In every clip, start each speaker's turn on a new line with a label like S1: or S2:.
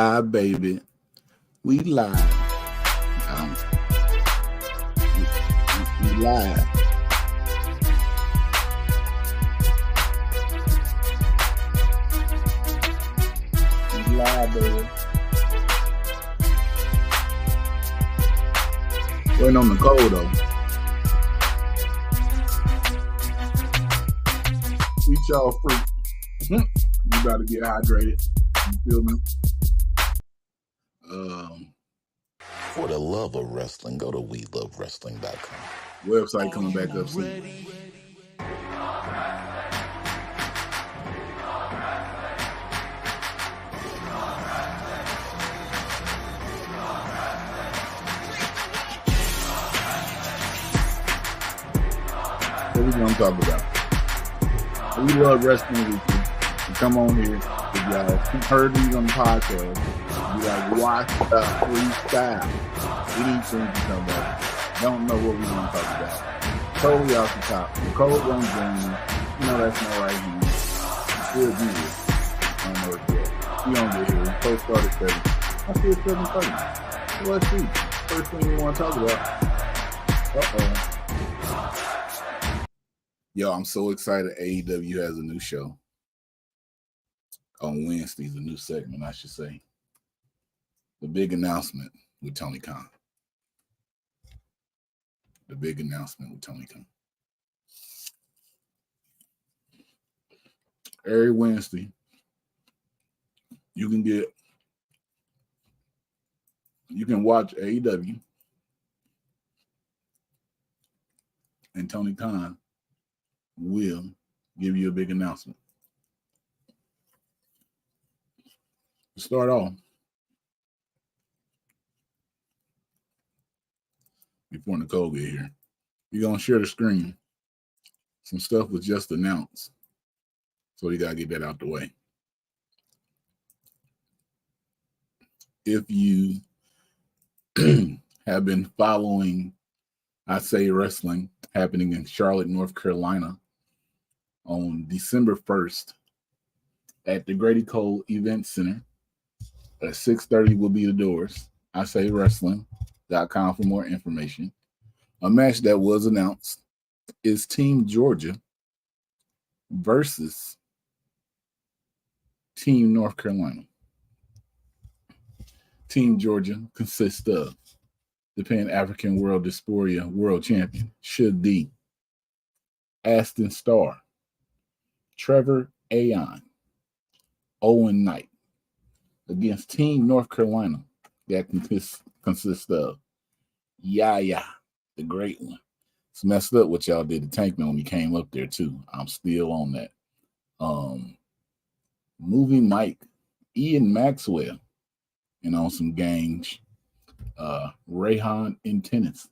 S1: live, baby. We live. We live. We live, baby. Waiting on the cold, though. Eat y'all fruit. You gotta get hydrated. You feel me?
S2: For the love of wrestling, go to welovewrestling.com.
S1: Website coming back up soon. What we gonna talk about? We love Wrestling Weekly. You come on here, if y'all heard these on the podcast, you like watch the freestyle. We need things to come back. Don't know what we gonna talk about. Totally off the top. The cold one game, you know that's not right here. Still be here. I don't know what yet. We don't get here. We post started 30. I see it's 7:30. So let's see. First thing we want to talk about. Yo, I'm so excited. AEW has a new show on Wednesdays, a new segment, I should say. The big announcement with Tony Khan. The big announcement with Tony Khan. Every Wednesday, you can watch AEW and Tony Khan will give you a big announcement. To start off, before Nicole get here, you're going to share the screen. Some stuff was just announced, so you got to get that out the way. If you have been following I Say Wrestling happening in Charlotte, North Carolina on December 1st at the Grady Cole Event Center at 6:30 will be the doors. ISayWrestling.com for more information. A match that was announced is Team Georgia versus Team North Carolina. Team Georgia consists of the Pan-African World Dysphoria World Champion, Should D, Aston Starr, Trevor Aon, Owen Knight, against Team North Carolina that consists of Yaya, the great one. It's messed up what y'all did to Tankman when he came up there too. I'm still on that. Movie Mike, Ian Maxwell, and on some gangs. Rayhan in tennis.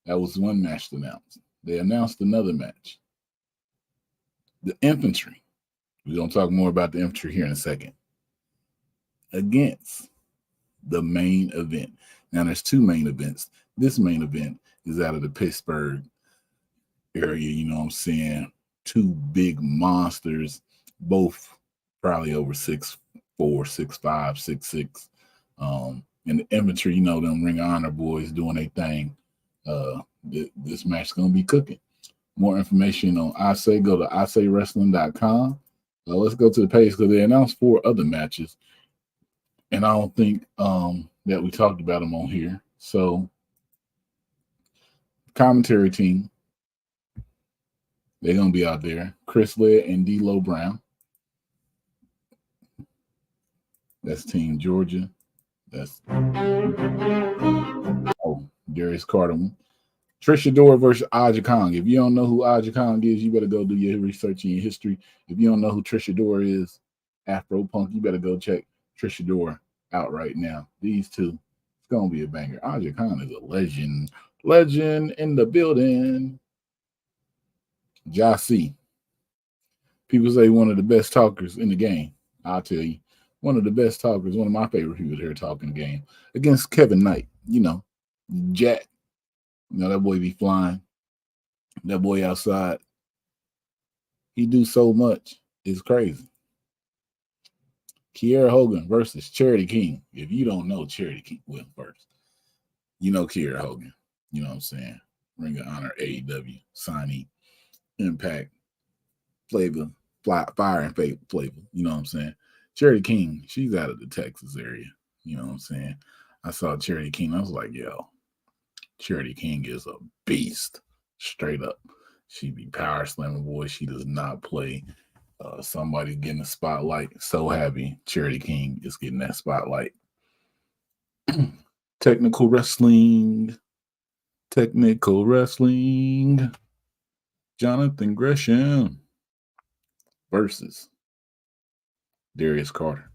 S1: That was one match announced. They announced another match. The infantry. We're going to talk more about the infantry here in a second. Against the main event. Now, there's two main events. This main event is out of the Pittsburgh area, you know what I'm saying? Two big monsters, both probably over 6'4", 6'5", 6'6". And the infantry, you know, them Ring of Honor boys doing their thing. This match is going to be cooking. More information on I Say, go to ISayWrestling.com. Let's go to the page because they announced 4 other matches. And I don't think that we talked about them on here. So, commentary team, they're going to be out there. Chris Led and D'Lo Brown. That's Team Georgia. That's Darius Carter. Trish Adora versus Aja Kong. If you don't know who Aja Kong is, you better go do your research and your history. If you don't know who Trish Adora is, Afro Punk, you better go check Trish Adora out right now. These two, it's gonna be a banger. Aja Kong is a legend in the building. Jossie. People say one of the best talkers in the game. I'll tell you. One of the best talkers, one of my favorite people here talking the game against Kevin Knight. You know, Jack. You know, that boy be flying. That boy outside. He do so much. It's crazy. Kiera Hogan versus Charity King. If you don't know, Charity King went first. You know Kiera Hogan. You know what I'm saying? Ring of Honor, AEW, signee, Impact, Flavor, Fire and Flavor. You know what I'm saying? Charity King, she's out of the Texas area. You know what I'm saying? I saw Charity King. I was like, yo, Charity King is a beast, straight up. She be power slamming, boy. She does not play. Somebody getting the spotlight. So happy Charity King is getting that spotlight. Technical wrestling. Technical wrestling. Jonathan Gresham versus Darius Carter.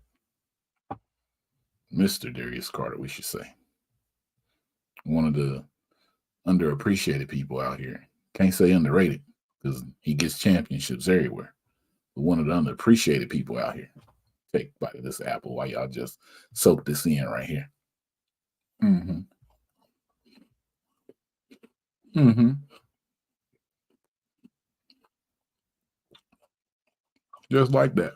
S1: Mr. Darius Carter, we should say. One of the underappreciated people out here. Can't say underrated because he gets championships everywhere. But one of the underappreciated people out here. Take a bite of this apple while y'all just soak this in right here. Mm-hmm. Mm-hmm. Just like that.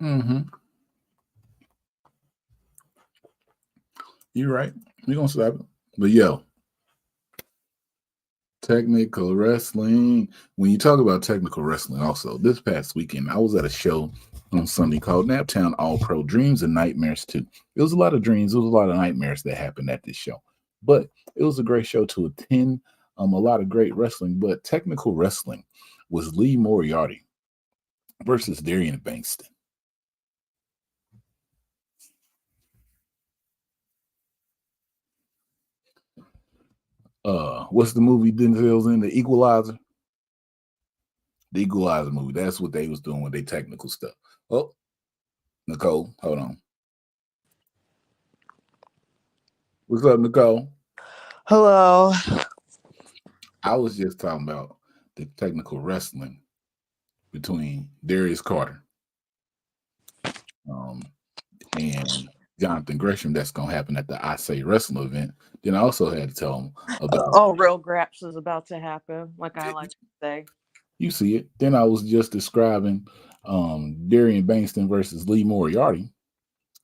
S1: Mm-hmm. You're right. We're gonna stop it. But yo, technical wrestling. When you talk about technical wrestling, also this past weekend, I was at a show on Sunday called Naptown All Pro Dreams and Nightmares 2. It was a lot of dreams, it was a lot of nightmares that happened at this show. But it was a great show to attend. A lot of great wrestling, but technical wrestling was Lee Moriarty versus Darian Bankston. What's the movie Denzel's in? The Equalizer. The Equalizer movie. That's what they was doing with their technical stuff. Oh, Nicole, hold on. What's up, Nicole?
S3: Hello.
S1: I was just talking about the technical wrestling between Darius Carter and Jonathan Gresham that's going to happen at the I Say Wrestling event. Then I also had to tell him about...
S3: real graps is about to happen, like I like to say.
S1: You see it. Then I was just describing Darian Bankston versus Lee Moriarty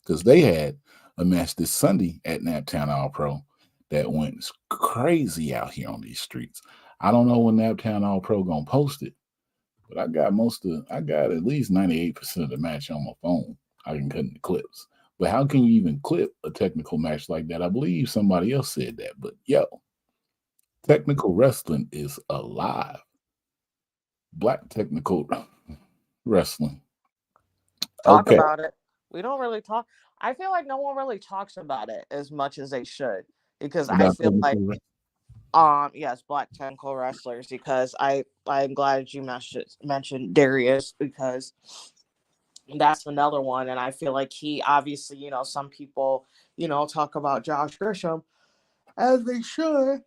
S1: because they had a match this Sunday at Naptown All Pro that went crazy out here on these streets. I don't know when Naptown All Pro gonna post it, but I got at least 98% of the match on my phone. I can cut in the clips. But how can you even clip a technical match like that? I believe somebody else said that. But yo, technical wrestling is alive. Black technical wrestling.
S3: Talk about it. We don't really talk. I feel like no one really talks about it as much as they should because I feel like yes, black technical wrestlers because I'm glad you mentioned Darius because that's another one and I feel like he obviously, some people, talk about Josh Grisham as they should,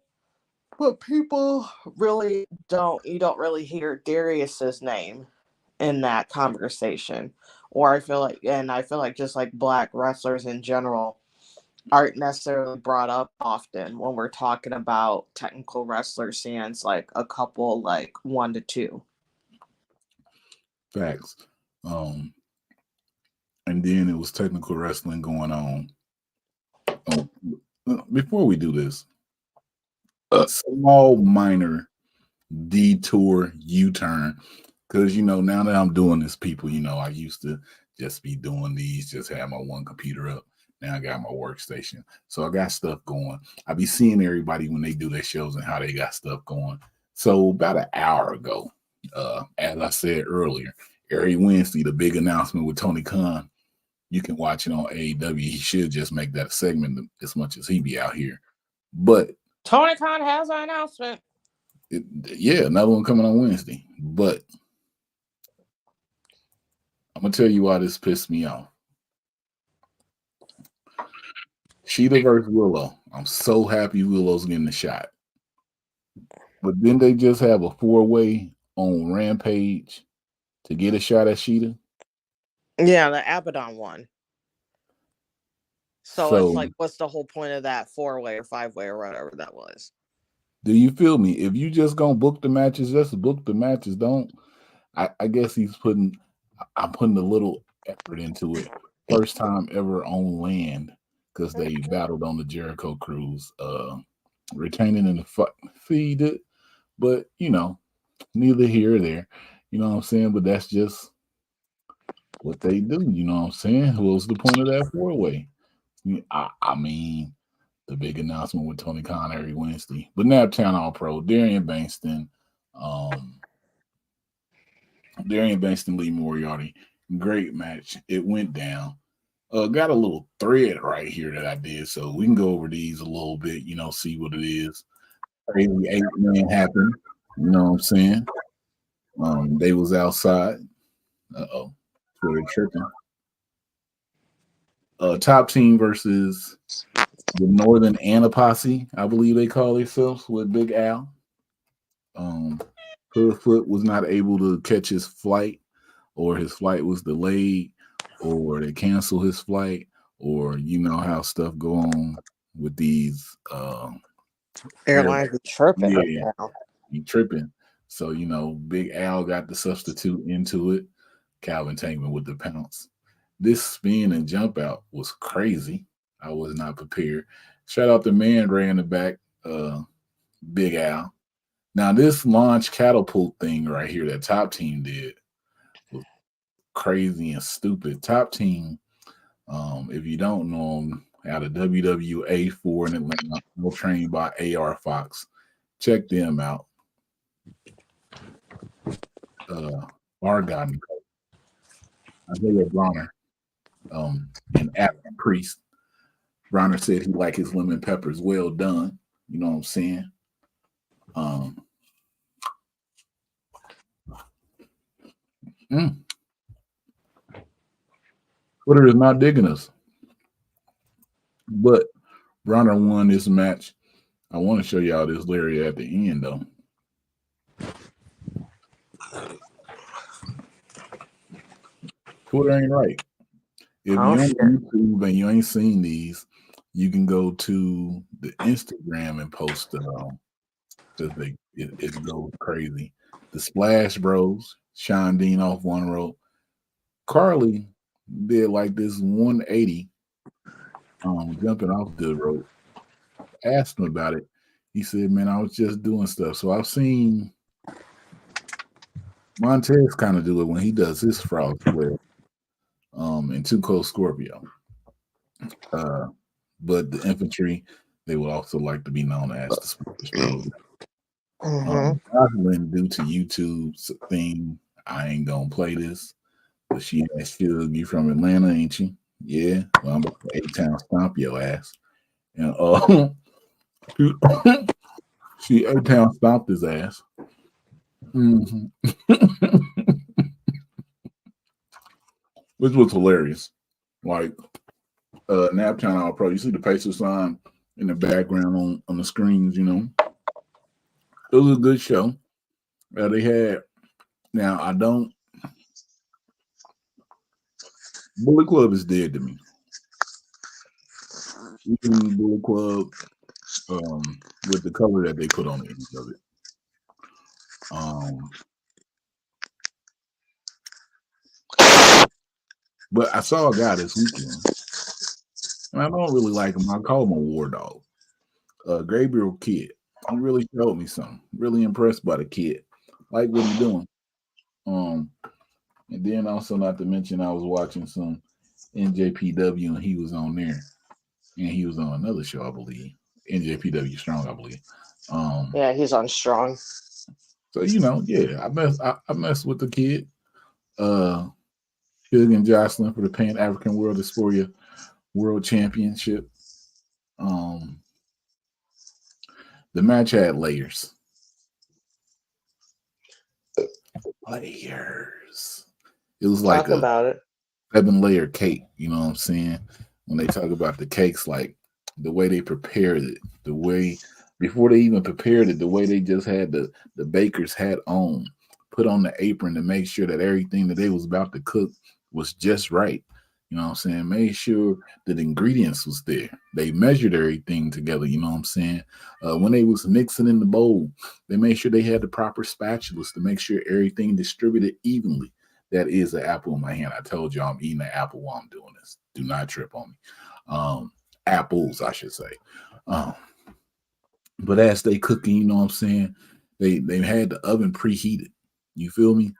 S3: but people really don't really hear Darius's name in that conversation. Or I feel like just like black wrestlers in general aren't necessarily brought up often when we're talking about technical wrestler stands like a couple like 1 to 2.
S1: Facts. And then it was technical wrestling going on. Before we do this, a small minor detour U-turn. Because, now that I'm doing this, people, I used to just be doing these, just have my one computer up. Now I got my workstation. So I got stuff going. I be seeing everybody when they do their shows and how they got stuff going. So about an hour ago, as I said earlier, every Wednesday, the big announcement with Tony Khan, you can watch it on AEW. He should just make that a segment as much as he be out here. But
S3: Tony Khan has an announcement.
S1: Another one coming on Wednesday. But I'm going to tell you why this pissed me off. Sheeta versus Willow. I'm so happy Willow's getting the shot. But then they just have a 4-way on Rampage to get a shot at Sheeta.
S3: Yeah, the Abaddon one. So it's like, what's the whole point of that 4-way or 5-way or whatever that was?
S1: Do you feel me? If you just gonna book the matches, just book the matches. Don't I guess I'm putting a little effort into it. First time ever on land because they battled on the Jericho cruise. Retaining in the feed it, but neither here or there. You know what I'm saying? But that's just what they do. You know what I'm saying? What's the point of that 4-way? I mean, the big announcement with Tony Khan every Wednesday. But Naptown All Pro, um, Darian Bankston, Lee Moriarty, great match. It went down. Got a little thread right here that I did, so we can go over these a little bit. See what it is. Crazy 8-man happened. You know what I'm saying? They was outside. Twitter tripping. Top team versus the Northern Anaposse, I believe they call themselves, with Big Al. Hoodfoot was not able to catch his flight, or his flight was delayed, or they canceled his flight, or you know how stuff go on with these
S3: airlines be tripping.
S1: Yeah, he tripping. So Big Al got the substitute into it. Calvin Tankman with the pounce. This spin and jump out was crazy. I was not prepared. Shout out to Man Ray in the back, Big Al. Now this launch catapult thing right here that Top Team did was crazy and stupid. Top Team, if you don't know them, out of WWA4 in Atlanta, all trained by AR Fox. Check them out. Argon, Isaiah Bronner, an African priest. Bronner said he liked his lemon peppers well done. You know what I'm saying? Twitter is not digging us. But Bronner won this match. I want to show y'all this Larry at the end, though. Twitter ain't right. If you're on YouTube and you ain't seen these, you can go to the Instagram and post them because it goes crazy. The Splash Bros, Sean Dean off one rope. Carly did like this 180, jumping off the rope. Asked him about it. He said, "Man, I was just doing stuff." So I've seen Montez kind of do it when he does his frog flip, and Too Cold Scorpio. But the infantry, they would also like to be known as the Splash Bros. Due to YouTube's thing, I ain't gonna play this. But she asked you from Atlanta, ain't you? Yeah. Well, I'm about to 8-town stomp your ass. And she 8-town stomped his ass. Which was hilarious. Like Naptown All Pro. You see the Pacer sign in the background on the screens, It was a good show. They had Bullet Club is dead to me. Even Bullet Club, with the color that they put on the end of it. But I saw a guy this weekend, and I don't really like him. I call him a war dog. Gabriel Kidd. He really showed me something. Really impressed by the kid. Like what he's doing. And then also, not to mention, I was watching some NJPW, and he was on there, and he was on another show, I believe. NJPW Strong, I believe.
S3: Yeah, he's on Strong.
S1: So I mess with the kid. Hug and Jocelyn for the Pan African World Dysphoria World Championship. The match had layers. Layers. It was like a 7-layer cake. You know what I'm saying? When they talk about the cakes, like the way they prepared it, the way before they even prepared it, the way they just had the baker's hat on, put on the apron to make sure that everything that they was about to cook was just right. You know what I'm saying? Made sure that the ingredients was there. They measured everything together. You know what I'm saying? When they was mixing in the bowl, they made sure they had the proper spatulas to make sure everything distributed evenly. That is an apple in my hand. I told you I'm eating an apple while I'm doing this. Do not trip on me. Apples, I should say. Um, but as they cooking, you know what I'm saying? They had the oven preheated. You feel me?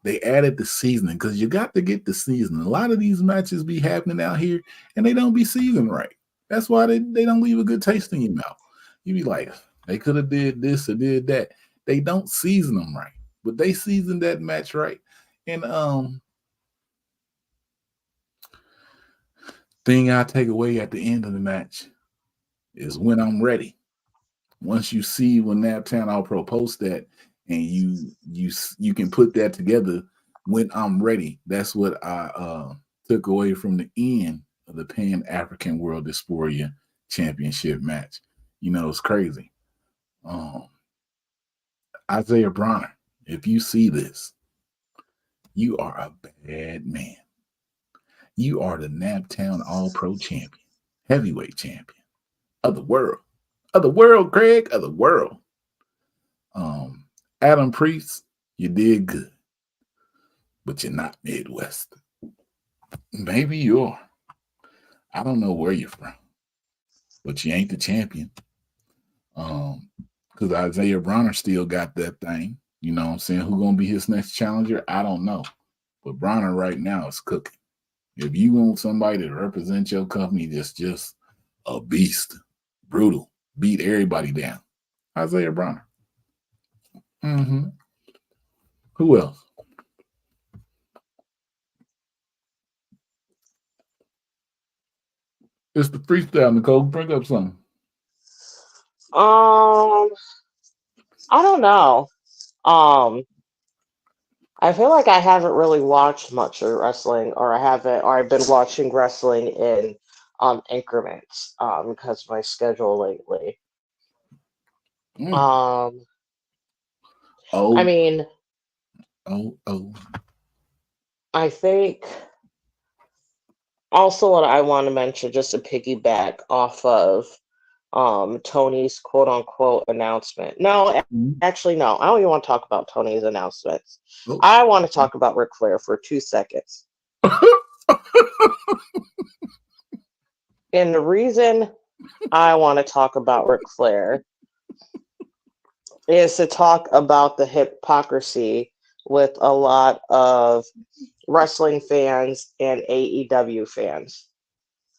S1: They added the seasoning because you got to get the seasoning. A lot of these matches be happening out here and they don't be seasoned right. That's why they don't leave a good taste in your mouth. You be like, they could have did this or did that. They don't season them right, but they seasoned that match right. And thing I take away at the end of the match is when I'm ready. Once you see when Naptown All Pro post that, and you can put that together when I'm ready. That's what I took away from the end of the Pan African World Dysphoria Championship match. You know, it's crazy. Um, Isaiah Bronner, if you see this, you are a bad man. You are the Naptown All Pro champion, heavyweight champion of the world. Of the world, Greg, of the world. Adam Priest, you did good, but you're not Midwest. Maybe you are. I don't know where you're from, but you ain't the champion. Because Isaiah Bronner still got that thing. You know what I'm saying? Who gonna be his next challenger? I don't know. But Bronner right now is cooking. If you want somebody to represent your company that's just a beast, brutal, beat everybody down, Isaiah Bronner. Mm-hmm. Who else? It's the freestyle, Nicole. Bring up something.
S3: Um, I don't know. Um, I feel like I haven't really watched much of wrestling, or I've been watching wrestling in increments because of my schedule lately.
S1: Mm.
S3: Um, I
S1: Oh,
S3: mean,
S1: oh.
S3: I think also what I want to mention, just to piggyback off of Tony's quote unquote announcement. No,
S1: Mm.
S3: actually, no. I don't even want to talk about Tony's announcements.
S1: Oh.
S3: I want to talk about Ric Flair for 2 seconds. And the reason I want to talk about Ric Flair is to talk about the hypocrisy with a lot of wrestling fans and AEW fans.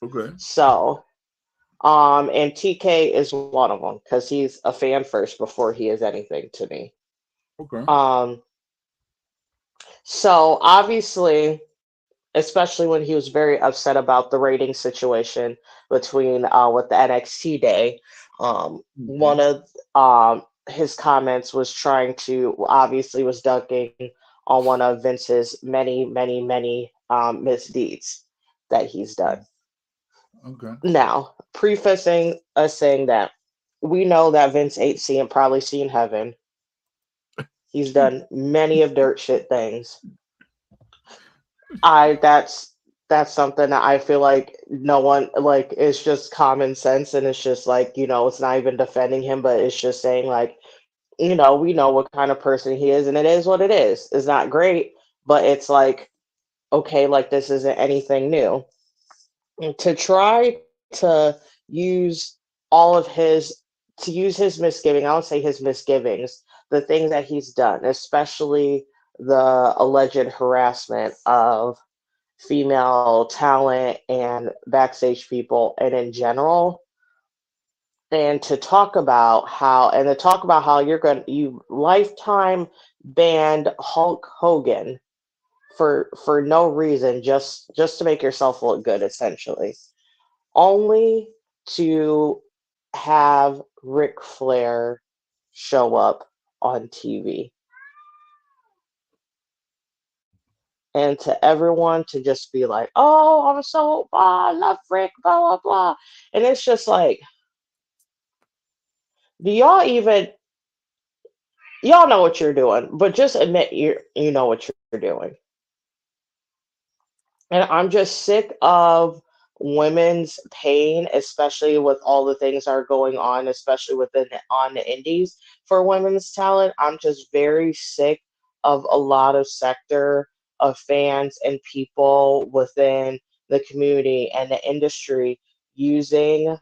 S1: Okay.
S3: So, and TK is one of them because he's a fan first before he is anything to me.
S1: Okay.
S3: Um, so obviously, especially when he was very upset about the rating situation between with the NXT day,
S1: Mm-hmm.
S3: one of his comments was trying to obviously was dunking on one of Vince's many misdeeds that he's done.
S1: Okay.
S3: Now, prefacing us saying that we know that Vince ain't seeing probably seen heaven. He's done many of dirt shit things. I that's something that I feel like no one like it's just common sense, and it's just like, it's not even defending him, but it's just saying like, we know what kind of person he is, and it is what it is. It's not great, but it's like, okay, like this isn't anything new. And to try to use all of his to use his misgiving, I would say his misgivings, the things that he's done, especially the alleged harassment of female talent and backstage people and in general, and to talk about how you lifetime banned Hulk Hogan for no reason, just to make yourself look good, essentially, only to have Ric Flair show up on TV, and to everyone to just be like, "Oh, I'm so I love Rick, blah blah blah," and it's just like, do y'all know what you're doing? But just admit you know what you're doing. And I'm just sick of women's pain, especially with all the things that are going on, especially on the indies for women's talent. I'm just very sick of a lot of sector of fans and people within the community and the industry using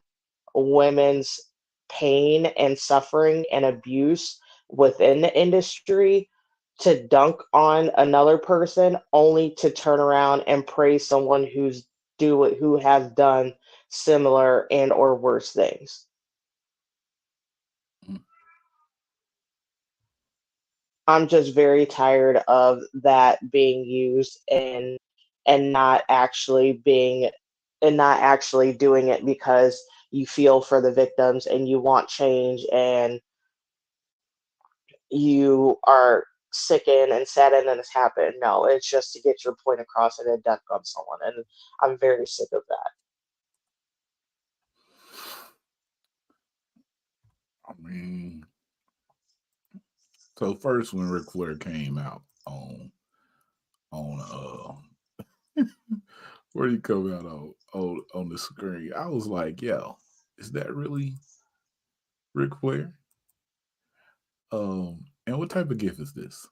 S3: women's pain and suffering and abuse within the industry to dunk on another person only to turn around and praise someone who has done similar and or worse things. I'm just very tired of that being used and not actually being and not actually doing it because you feel for the victims and you want change and you are sickened and saddened that it's happened. No, it's just to get your point across and then dunk on someone. And I'm very sick of that.
S1: I mean, so first when Ric Flair came out on where did he come out on the screen, I was like, yo, is that really Ric Flair? And what type of gift is this?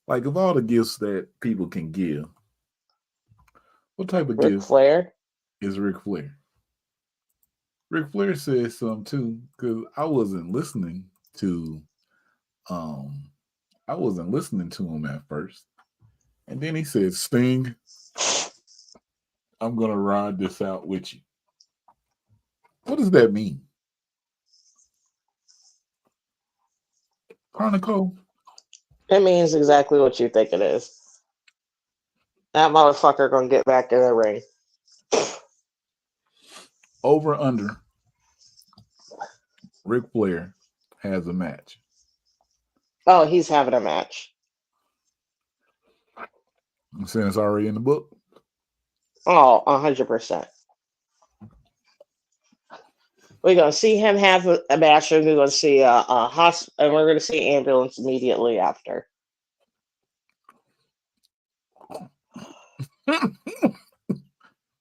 S1: Like, of all the gifts that people can give, what type of
S3: Ric
S1: gift
S3: Flair?
S1: is Ric Flair? Ric Flair said something too, because to um I wasn't listening to him at first. And then he said, Sting, I'm gonna ride this out with you. What does that mean? Chronicle?
S3: It means exactly what you think it is. That motherfucker gonna get back in the ring.
S1: Over under, Ric Flair has a match.
S3: Oh, he's having a match.
S1: I'm saying it's already in the book.
S3: Oh, 100%. We're gonna see him have a match, and we're gonna see a hospital, and we're gonna see ambulance immediately after.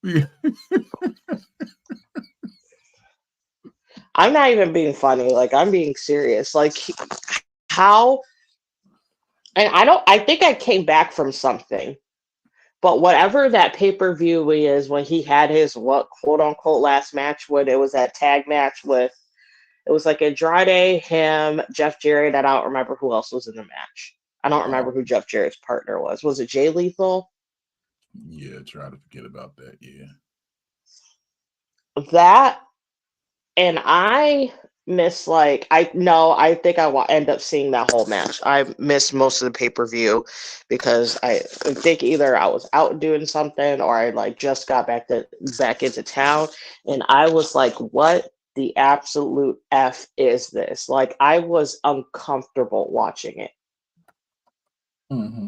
S1: Yeah.
S3: I'm not even being funny. Like I'm being serious. Like how? And I don't. I think I came back from something. But whatever that pay per view is, when he had his what quote unquote last match, when it was that tag match with, it was like Andrade, him, Jeff Jarrett. And I don't remember who else was in the match. I don't remember who Jeff Jarrett's partner was. Was it Jay Lethal?
S1: Yeah, try to forget about that. Yeah.
S3: That and I miss like I no I think end up seeing that whole match. I missed most of the pay per view because I think either I was out doing something or I like just got back into town, and I was like, what the absolute f is this? Like I was uncomfortable watching it.
S1: Mm-hmm.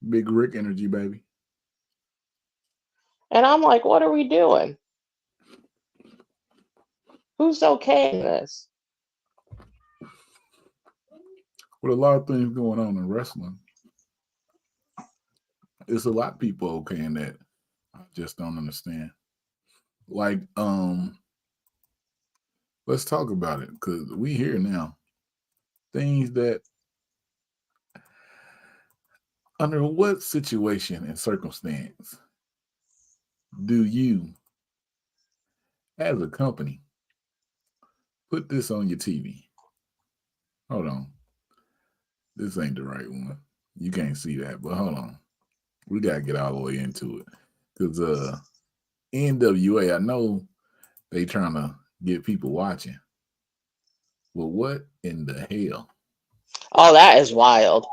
S1: Big Rick energy, baby.
S3: And I'm like, what are we doing? Who's okay in this?
S1: With a lot of things going on in wrestling, it's a lot of people okay in that. I just don't understand. Like, let's talk about it because we here now. Things that under what situation and circumstance do you, as a company, put this on your TV? Hold on. This ain't the right one. You can't see that, but hold on. We gotta get all the way into it. Cause NWA, I know they trying to get people watching. Well, what in the hell?
S3: Oh, that is wild.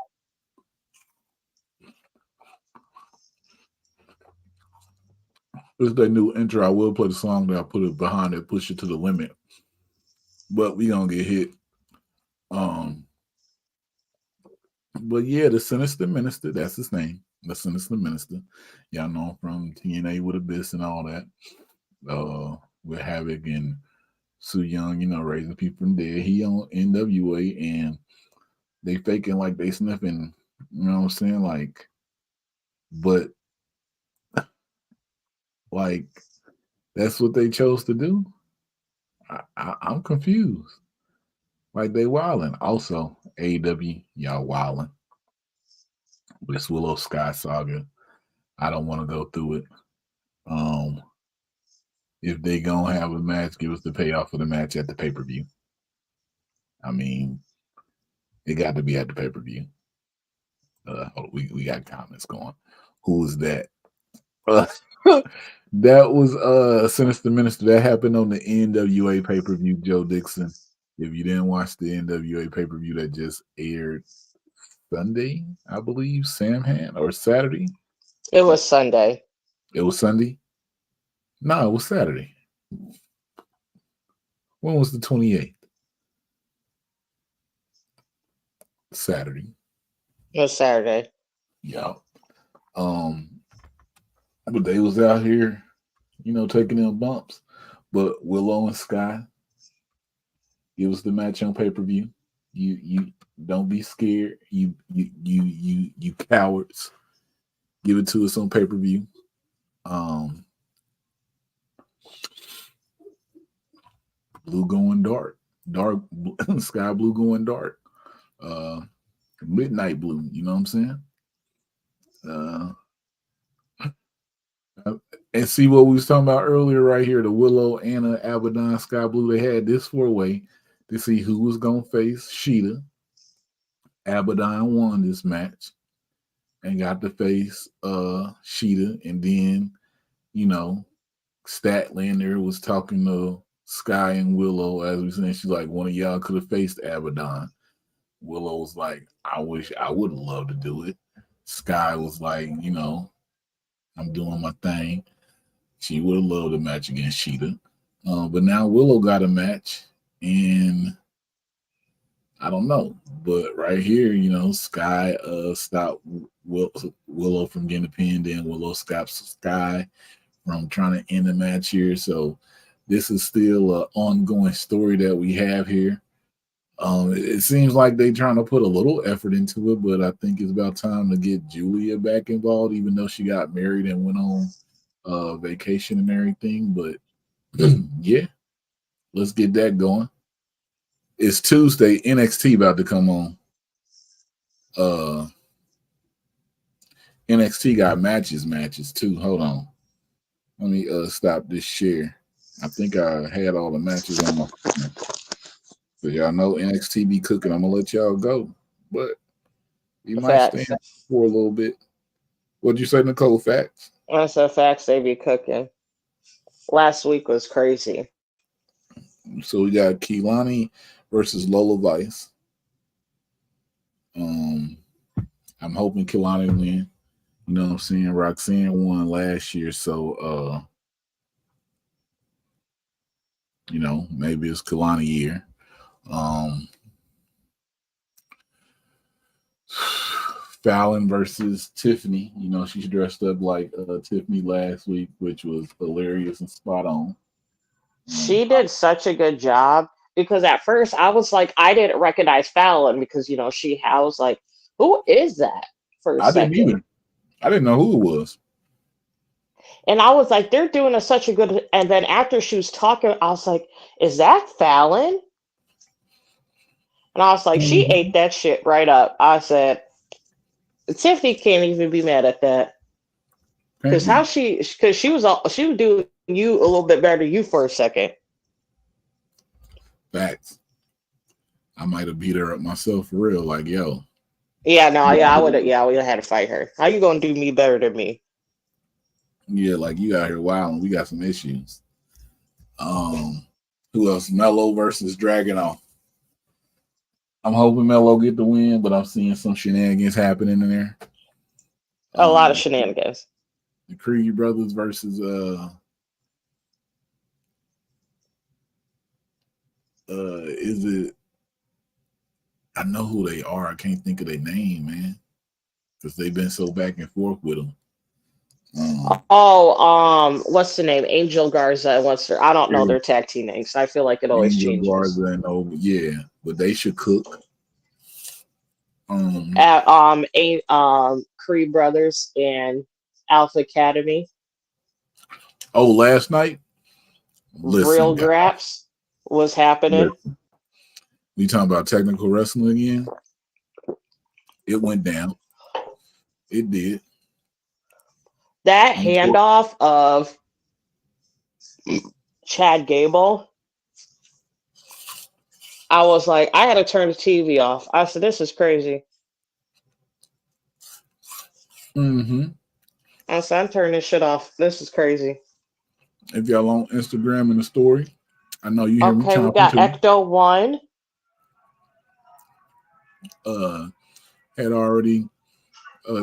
S1: This is their new intro. I will play the song that I put it behind it, push it to the limit. But we gonna get hit. Um, but yeah, the Sinister Minister, that's his name. The Sinister Minister. Y'all know him from TNA with Abyss and all that. With Havoc and Sue Young, raising people from dead. He on NWA and they faking like they sniffing You know what I'm saying? Like, but like that's what they chose to do. I'm confused. Like they wilding. Also, AEW, y'all wilding. This Willow Sky saga. I don't want to go through it. Um, if they gonna have a match, give us the payoff for the match at the pay-per-view. I mean, it got to be at the pay-per-view. We got comments going. Who is that? That was Sinister Minister. That happened on the NWA pay-per-view, Joe Dixon. If you didn't watch the NWA pay-per-view that just aired Sunday, I believe, Sam had, or Saturday.
S3: It was Sunday.
S1: It was Sunday? No, it was Saturday. When was the 28th? Saturday.
S3: It was Saturday.
S1: Yeah. But they was out here, taking them bumps. But Willow and Sky, give us the match on pay-per-view. You don't be scared. You cowards. Give it to us on pay-per-view. Blue going dark. Dark sky blue going dark. Midnight blue, you know what I'm saying? And see what we was talking about earlier right here, the Willow, Anna, Abaddon, Sky Blue. They had this four-way to see who was going to face Sheeta. Abaddon won this match and got to face Sheeta. And then, Statlander was talking to Sky and Willow, as we said. She's like, one of y'all could have faced Abaddon. Willow was like, I wish I would have loved to do it. Sky was like, I'm doing my thing. She would have loved a match against Sheeta. But now Willow got a match, and I don't know. But right here, Sky stopped Willow from getting a pin. Then Willow stopped Sky from trying to end the match here. So this is still an ongoing story that we have here. It seems like they're trying to put a little effort into it, but I think it's about time to get Julia back involved, even though she got married and went on vacation and everything. But yeah, let's get that going. It's Tuesday. NXT about to come on. NXT got matches too. Hold on. Let me stop this share. I think I had all the matches on my phone. So y'all know NXT be cooking. I'm gonna let y'all go, but you might stay for a little bit. What'd you say, Nicole? Facts?
S3: I said facts. They be cooking. Last week was crazy.
S1: So we got Kehlani versus Lola Vice. I'm hoping Kehlani win. You know what I'm saying? Roxanne won last year, so maybe it's Kehlani year. Fallon versus Tiffany. She's dressed up like Tiffany last week, which was hilarious and spot on.
S3: She did such a good job, because at first I was like, I didn't recognize Fallon because, I was like, who is that for a second?
S1: Didn't either. I didn't know who it was.
S3: And I was like, they're doing such a good, and then after she was talking, I was like, is that Fallon? And I was like, she ate that shit right up. I said, Tiffany can't even be mad at that. Because she was doing you a little bit better than you for a second.
S1: Facts. I might have beat her up myself for real. Like, yo.
S3: Yeah, no, yeah, I would have. Yeah, we had to fight her. How you gonna do me better than me?
S1: Yeah, like you out here wilding. We got some issues. Who else? Mello versus Dragunov. I'm hoping Mello get the win, but I'm seeing some shenanigans happening in there.
S3: A lot of shenanigans.
S1: The Creed brothers versus is it? I know who they are. I can't think of their name, man, because they've been so back and forth with them.
S3: What's the name? Angel Garza and what's their? I don't know their tag team names. I feel like it always changes.
S1: Garza and yeah, but they should cook.
S3: at Creed Brothers and Alpha Academy.
S1: Oh, last night.
S3: Real
S1: Listen,
S3: Graps was happening.
S1: listen. We talking about technical wrestling again? It went down. It did.
S3: That handoff of Chad Gable, I was like, I had to turn the TV off. I said, this is crazy.
S1: Mm-hmm.
S3: I said, I'm turning this shit off. This is crazy.
S1: If y'all on Instagram in the story, I know you hear me
S3: Okay, we
S1: chomping
S3: got
S1: too.
S3: Ecto 1.
S1: Had already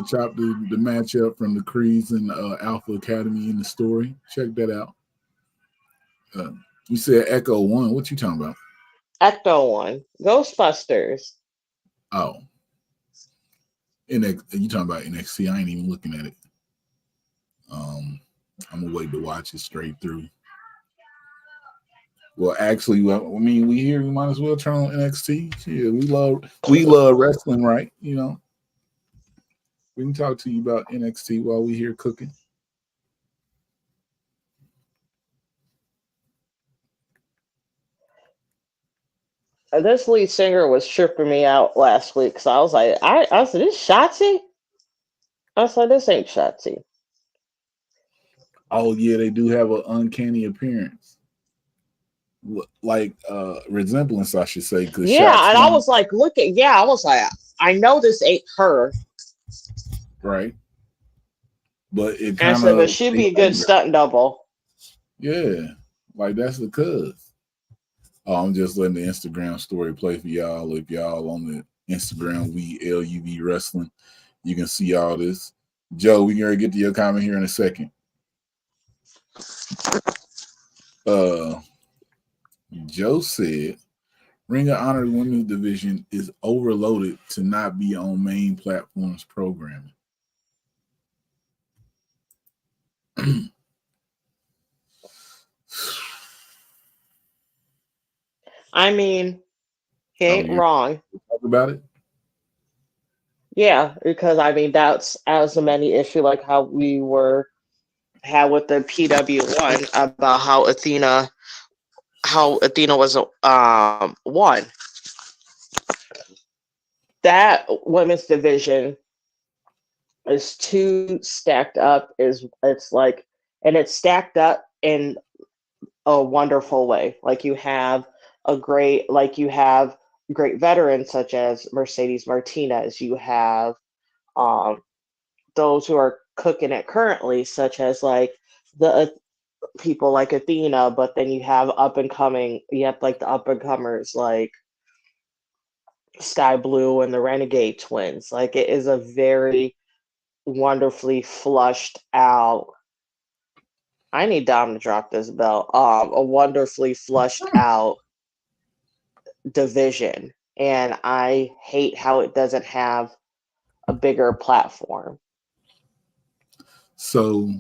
S1: chopped the matchup from the Creeds and Alpha Academy in the story. Check that out. You said Echo 1. What you talking about?
S3: Ecto 1. Ghostbusters.
S1: Oh, you talking about NXT? I ain't even looking at it. I'm gonna wait to watch it straight through. Well, actually, I mean, we here. We might as well turn on NXT. Yeah, we love wrestling, right? You know, we can talk to you about NXT while we here cooking.
S3: This lead singer was tripping me out last week. So I was like, I said, this Shotzi? I said, this ain't Shotzi.
S1: Oh yeah, they do have an uncanny appearance, like resemblance, I should say. Because
S3: Yeah, and I was like, I was like, I know this ain't her.
S1: Right, but it
S3: I
S1: kind
S3: said, but
S1: of
S3: she'd be a good stunt double.
S1: Yeah, like that's the cuz. Oh, I'm just letting the Instagram story play for y'all. If y'all on the Instagram, we LUV Wrestling, you can see all this. Joe, we gonna get to your comment here in a second. Joe said, Ring of Honor Women's Division is overloaded to not be on main platforms programming.
S3: I mean, he ain't wrong.
S1: Talk about it.
S3: Yeah, because I mean that's as many issue like how we had with the PW1 about how Athena was won. That women's division is too stacked up. It's like, and it's stacked up in a wonderful way. You have great veterans such as Mercedes Martinez. You have um, those who are cooking it currently, such as like the people like Athena. But then you have like the up and comers like Sky Blue and the Renegade Twins. Like it is a very wonderfully flushed out. I need Dom to drop this belt. A wonderfully flushed out division, and I hate how it doesn't have a bigger platform.
S1: So,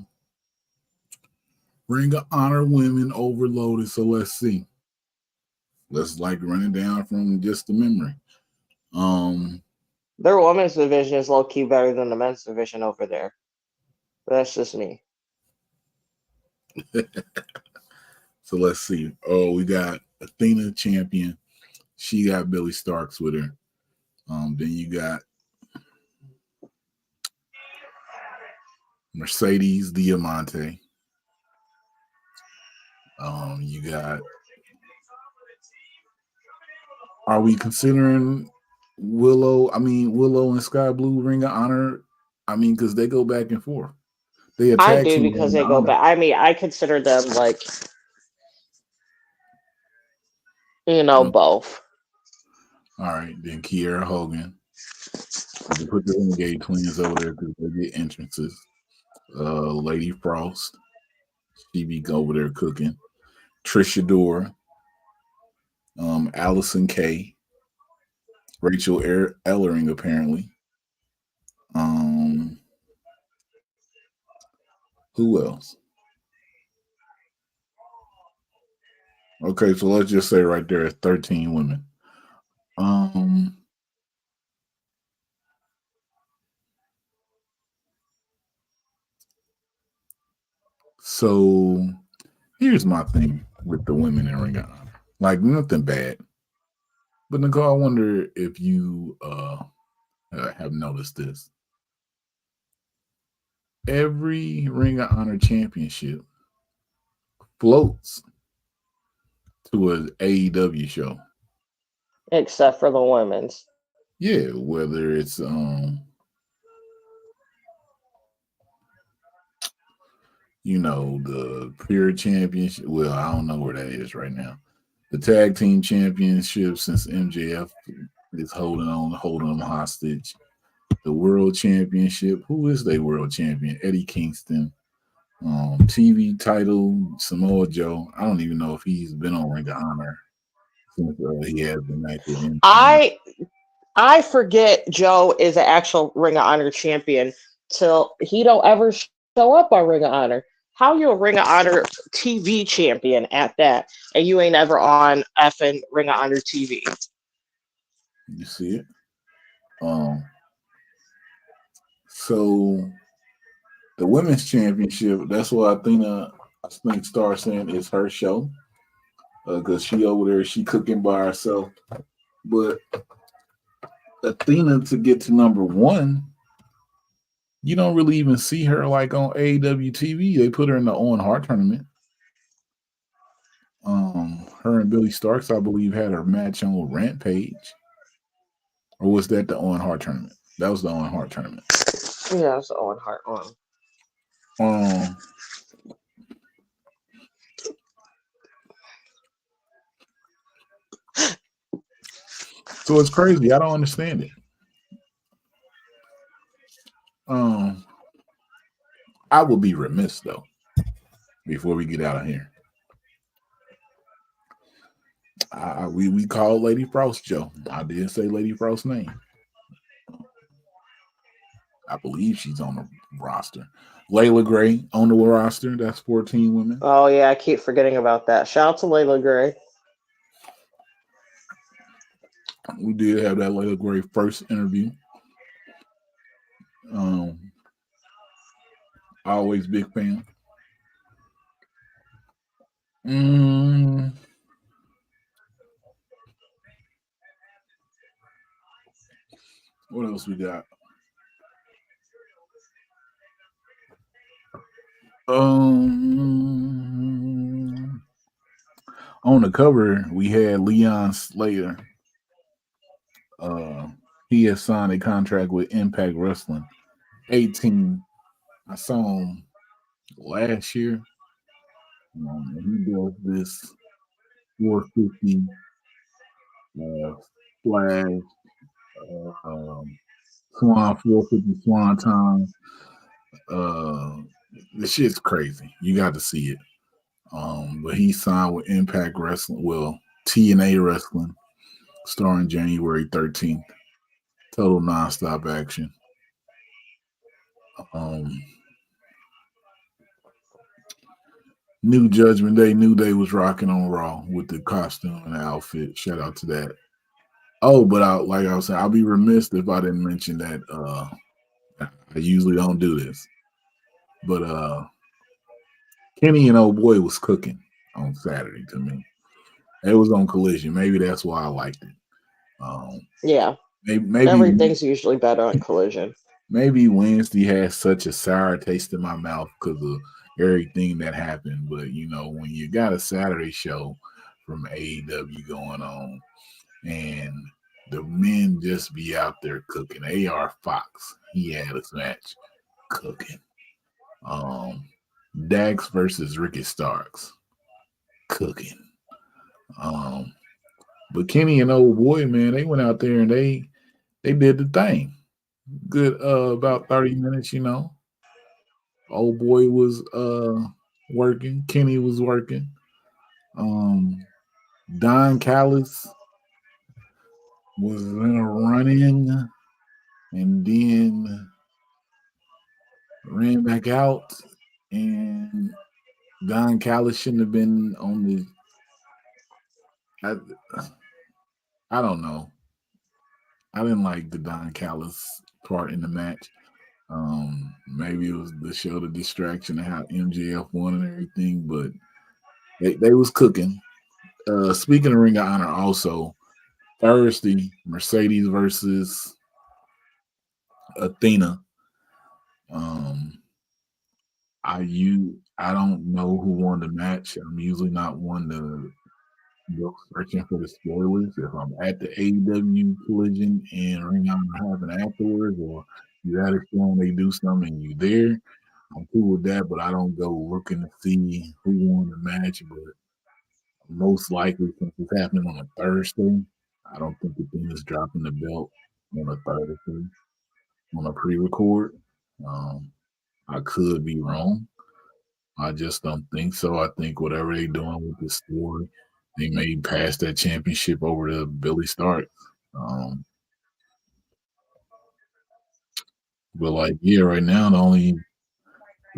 S1: Ring of Honor women overloaded. So let's see. Let's like run it down from just the memory.
S3: Their women's division is low key better than the men's division over there. But that's just me.
S1: So let's see. Oh, we got Athena champion. She got Billy Starks with her. Then you got Mercedes Diamante. You got. Are we considering Willow and Sky Blue Ring of Honor? I mean, because they go back and forth. They
S3: I
S1: attack
S3: do
S1: team
S3: because
S1: Ring
S3: they
S1: of
S3: go
S1: Honor.
S3: back. I mean, I consider them like, both.
S1: All right, then Kiera Hogan. You can put the Renegade Twins over there because they get entrances. Lady Frost. She be over there cooking. Trisha Dora. Allison Kay. Rachel Ellering, apparently. Who else? Okay, so let's just say right there 13 women. So here's my thing with the women in Ring of Honor. Like nothing bad. But Nicole, I wonder if you have noticed this. Every Ring of Honor championship floats to an AEW show.
S3: Except for the women's.
S1: Yeah, whether it's the Pure Championship. Well, I don't know where that is right now. The Tag Team Championship, since MJF is holding them hostage. The World Championship. Who is their World Champion? Eddie Kingston. TV title, Samoa Joe. I don't even know if he's been on Ring of Honor since he has been active in.
S3: I forget Joe is an actual Ring of Honor champion till he don't ever show up on Ring of Honor. How you a Ring of Honor TV champion at that, and you ain't ever on effing Ring of Honor TV?
S1: You see it. So the women's championship. That's what Athena, I think, started saying is her show because she over there, she cooking by herself. But Athena to get to number one, you don't really even see her like on AEW TV. They put her in the Owen Hart tournament. Her and Billy Starks, I believe, had her match on Rampage. Or was that the Owen Hart tournament? That was the Owen Hart tournament.
S3: Yeah, it's the Owen Hart one.
S1: So it's crazy. I don't understand it. I would be remiss though, before we get out of here. We called Lady Frost Joe. I did say Lady Frost's name. I believe she's on the roster. Layla Gray on the roster. That's 14 women.
S3: Oh yeah, I keep forgetting about that. Shout out to Layla Gray.
S1: We did have that Layla Gray first interview. Always big fan. What else we got? On the cover, we had Leon Slater. He has signed a contract with Impact Wrestling. 18. I saw him last year. He does this 450 flash, Swan 450 Swan time. The shit's crazy. You got to see it. But he signed with Impact Wrestling, well, TNA Wrestling, starting January 13th. Total nonstop action. New Judgment Day, New Day was rocking on Raw with the costume and the outfit. Shout out to that. Oh, but like I was saying, I'll be remiss if I didn't mention that. I usually don't do this, but Kenny and old boy was cooking on Saturday to me. It was on Collision. Maybe that's why I liked it.
S3: Yeah.
S1: Maybe
S3: everything's usually better on Collision.
S1: Maybe Wednesday has such a sour taste in my mouth because of everything that happened. But when you got a Saturday show from AEW going on, and the men just be out there cooking. AR Fox, he had his match cooking. Dax versus Ricky Starks, cooking. But Kenny and old boy, man, they went out there and they did the thing. Good about 30 minutes, Old boy was working, Kenny was working. Don Callis was in a run-in and then ran back out, and Don Callis shouldn't have been on the. I don't know. I didn't like the Don Callis part in the match. Maybe it was the show, the distraction of how MJF won and everything, but they was cooking. Speaking of Ring of Honor, also Thursday, Mercedes versus Athena. I don't know who won the match. I'm usually not one to go searching for the spoilers. If I'm at the AEW Collision and Ring of Honor happen afterwards, or you at a show and they do something and you there, I'm cool with that. But I don't go looking to see who won the match. But most likely, since it's happening on a Thursday, I don't think the thing is dropping the belt on a Thursday on a pre-record. Um, I could be wrong. I just don't think so. I think whatever they're doing with the story, they may pass that championship over to Billy Stark. Um, but like, yeah, right now the only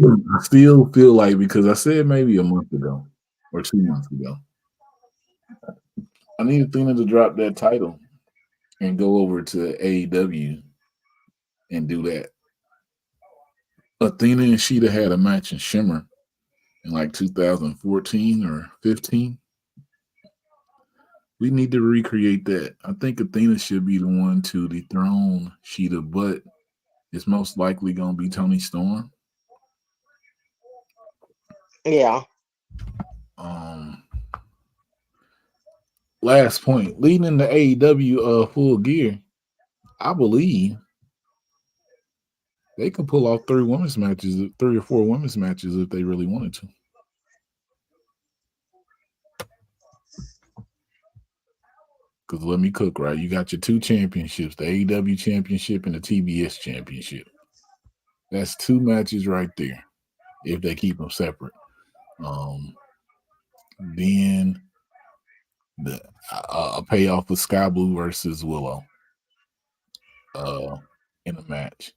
S1: I still feel like because I said maybe a month ago or 2 months ago, I need Athena to drop that title and go over to AEW and do that. Athena and Sheeta had a match in Shimmer in like 2014 or 15. We need to recreate that. I think Athena should be the one to dethrone Sheeta, but it's most likely going to be Tony Storm.
S3: Yeah.
S1: Last point, leading into AEW Full Gear, I believe they can pull off 3 or 4 women's matches if they really wanted to. Because let me cook, right? You got your 2 championships, the AEW championship and the TBS championship. That's 2 matches right there if they keep them separate. Then the a payoff with Sky Blue versus Willow in a match.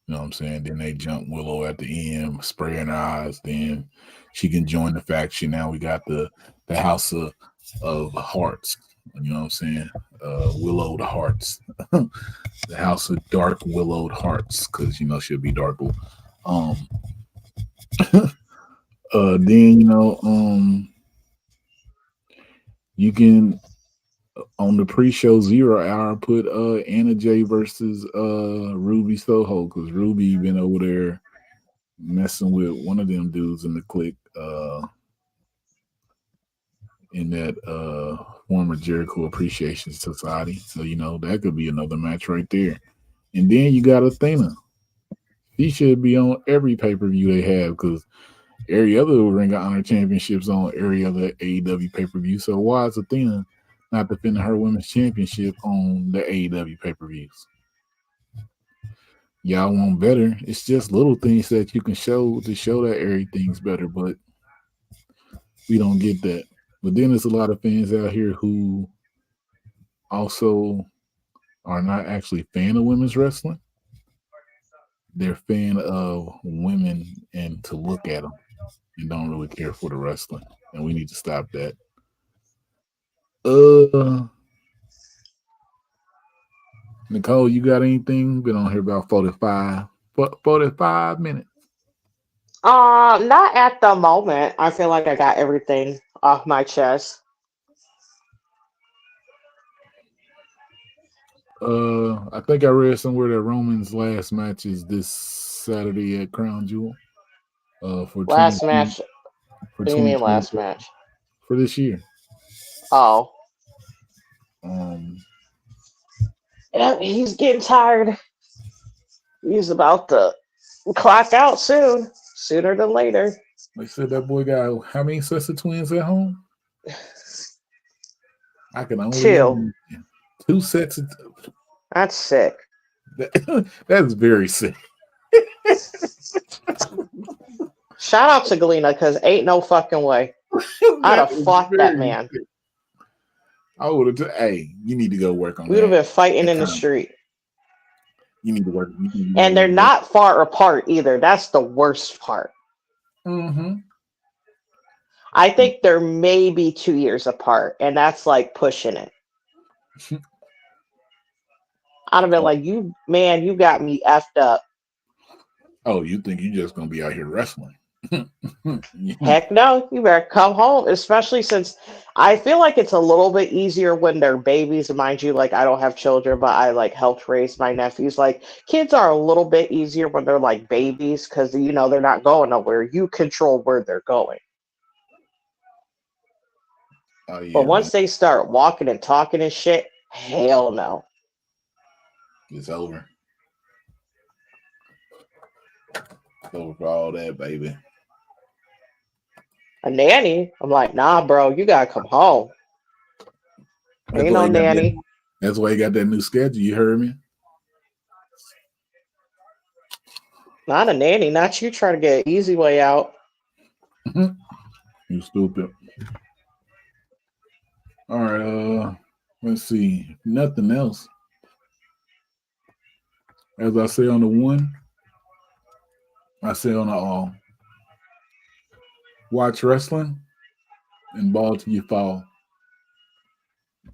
S1: You know what I'm saying? Then they jump Willow at the end, spraying her eyes. Then she can join the faction. Now we got the House of Hearts. You know what I'm saying? Willowed Hearts. The House of Dark Willowed Hearts, because she'll be dark. Then you can on the pre-show 0 hour put Anna J versus Ruby Soho, because Ruby been over there messing with one of them dudes in the clique in that former Jericho Appreciation Society. So that could be another match right there. And then you got Athena. She should be on every pay-per-view they have, because every other Ring of Honor championships on every other AEW pay-per-view. So why is Athena not defending her women's championship on the AEW pay-per-views? Y'all want better. It's just little things that you can show to show that everything's better, but we don't get that. But then there's a lot of fans out here who also are not actually fan of women's wrestling. They're fan of women and to look at them and don't really care for the wrestling. And we need to stop that. Nicole, you got anything? Been on here about 45 minutes.
S3: Not at the moment. I feel like I got everything off my chest.
S1: I think I read somewhere that Roman's last match is this Saturday at Crown Jewel. For
S3: last match.
S1: For
S3: what do you mean last match?
S1: For this year.
S3: Oh. Yeah, he's getting tired. He's about to clock out soon, sooner than later.
S1: They said that boy got how many sets of twins at home? I can only
S3: 2.
S1: 2 sets of.
S3: That's sick.
S1: That's very sick.
S3: Shout out to Galena, because ain't no fucking way. I'd have fought that man.
S1: Sick. I would have. Hey, you need to go work on that.
S3: We would have been fighting in the street.
S1: You need to work.
S3: And they're not far apart either. That's the worst part.
S1: Mm-hmm.
S3: I think they're maybe 2 years apart, and that's like pushing it. I'd have been like, you got me effed up.
S1: Oh, you think you just gonna be out here wrestling?
S3: Heck no, you better come home, especially since I feel like it's a little bit easier when they're babies. And mind you, like I don't have children, but I like helped raise my nephews. Like kids are a little bit easier when they're like babies because they're not going nowhere. You control where they're going.
S1: Oh
S3: But
S1: yeah,
S3: once they start walking and talking and shit, hell no.
S1: it's over. It's over for all that, baby.
S3: A nanny? I'm like, nah, bro, you gotta come home.
S1: That's
S3: Ain't
S1: why
S3: no
S1: you got that.
S3: nanny.
S1: That's why you got that new schedule. You heard me.
S3: Not a nanny. Not you trying to get an easy way out.
S1: You stupid. All right. Let's see. Nothing else. As I say on the one, I say on the all. Watch wrestling and ball till you fall.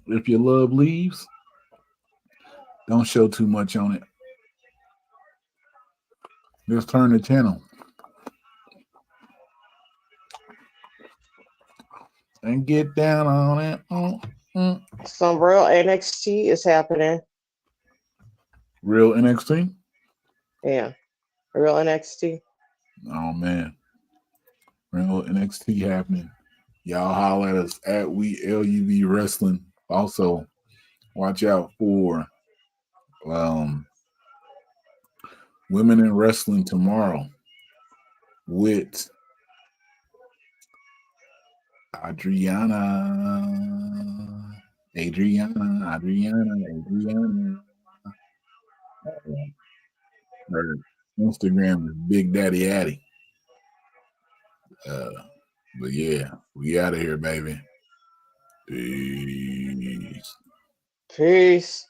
S1: If your love leaves, don't show too much on it. Just turn the channel and get down on it.
S3: Some real NXT is happening.
S1: Real NXT?
S3: Yeah. Real NXT.
S1: Oh man. Real NXT happening. Y'all holler at us at We LUV Wrestling. Also, watch out for Women in Wrestling tomorrow with Adriana. Her Instagram is Big Daddy Addy. But yeah, we out of here, baby. Peace.
S3: Peace.